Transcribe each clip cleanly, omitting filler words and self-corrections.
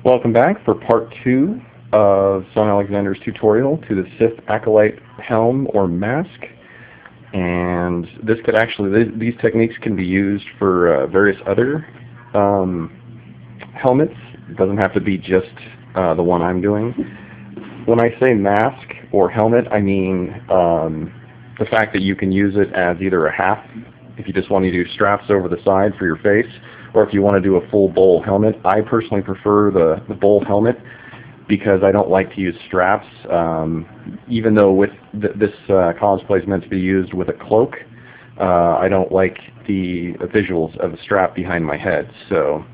Welcome back for part 2 of Son Alexander's tutorial to the Sith Acolyte helm or mask. And this could actually, these techniques can be used for various other helmets. It doesn't have to be just the one I'm doing. When I say mask or helmet, I mean the fact that you can use it as either a half, if you just want to do straps over the side for your face, or if you want to do a full bowl helmet. I personally prefer the bowl helmet because I don't like to use straps. Even though with this cosplay is meant to be used with a cloak, I don't like the visuals of the strap behind my head. So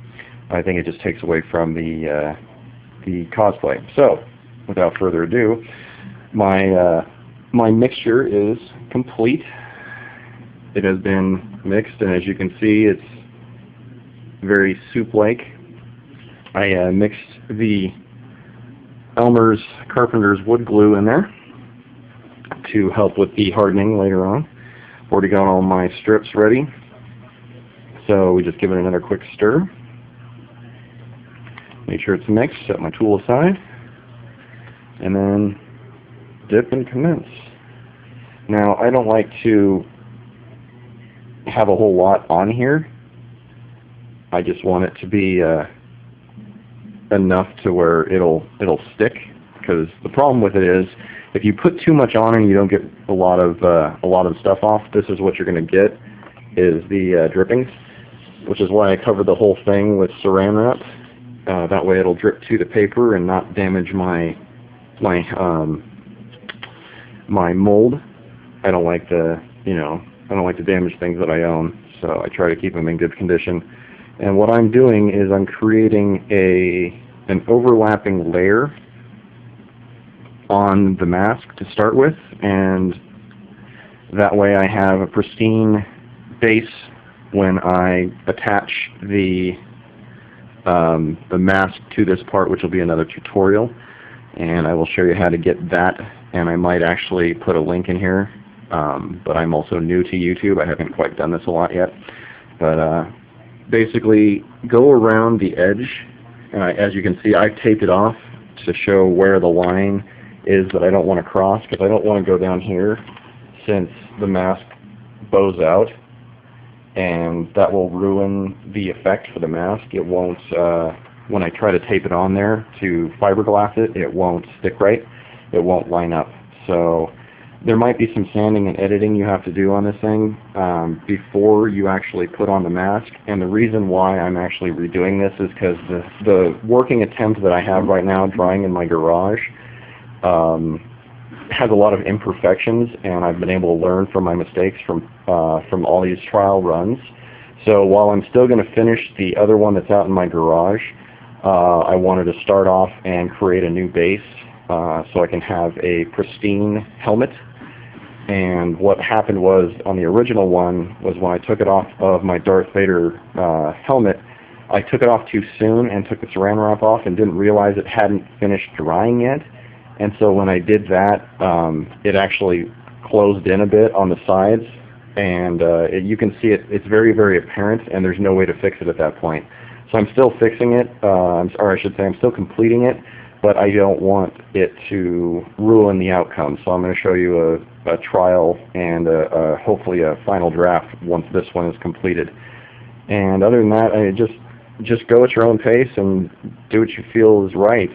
I think it just takes away from the cosplay. So without further ado, my mixture is complete. It has been mixed, and as you can see, it's very soup-like. I mixed the Elmer's Carpenter's wood glue in there to help with the hardening later on. Already got all my strips ready, so we just give it another quick stir. Make sure it's mixed, set my tool aside, and then dip and commence. Now, I don't like to have a whole lot on here. I just want it to be enough to where it'll stick, because the problem with it is if you put too much on and you don't get a lot of stuff off, this is what you're going to get, is the drippings, which is why I covered the whole thing with saran wrap. That way it'll drip to the paper and not damage my mold. I don't like to damage things that I own, so I try to keep them in good condition. And what I'm doing is I'm creating an overlapping layer on the mask to start with, and that way I have a pristine base when I attach the mask to this part, which will be another tutorial, and I will show you how to get that, and I might actually put a link in here, but I'm also new to YouTube. I haven't quite done this a lot yet, but basically go around the edge. As you can see, I've taped it off to show where the line is that I don't want to cross, because I don't want to go down here since the mask bows out, and that will ruin the effect for the mask. It won't, when I try to tape it on there to fiberglass it, it won't stick right. It won't line up. So there might be some sanding and editing you have to do on this thing before you actually put on the mask. And the reason why I'm actually redoing this is because the working attempt that I have right now drawing in my garage has a lot of imperfections, and I've been able to learn from my mistakes from all these trial runs. So while I'm still going to finish the other one that's out in my garage, I wanted to start off and create a new base so I can have a pristine helmet. And what happened was, on the original one, was when I took it off of my Darth Vader helmet, I took it off too soon and took the saran wrap off and didn't realize it hadn't finished drying yet. And so when I did that, it actually closed in a bit on the sides, and you can see it's very, very apparent, and there's no way to fix it at that point. So I'm still fixing it, or I should say I'm still completing it, but I don't want it to ruin the outcome. So I'm going to show you a trial and hopefully a final draft once this one is completed. And other than that, just go at your own pace and do what you feel is right.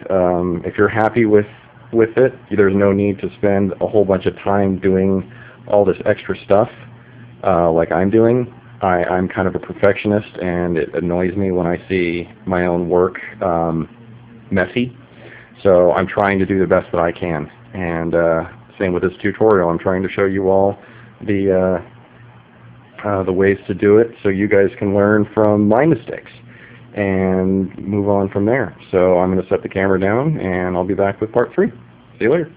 If you're happy with it, there's no need to spend a whole bunch of time doing all this extra stuff like I'm doing. I'm kind of a perfectionist, and it annoys me when I see my own work messy. So I'm trying to do the best that I can, and same with this tutorial. I'm trying to show you all the ways to do it, so you guys can learn from my mistakes and move on from there. So I'm going to set the camera down, and I'll be back with part 3. See you later.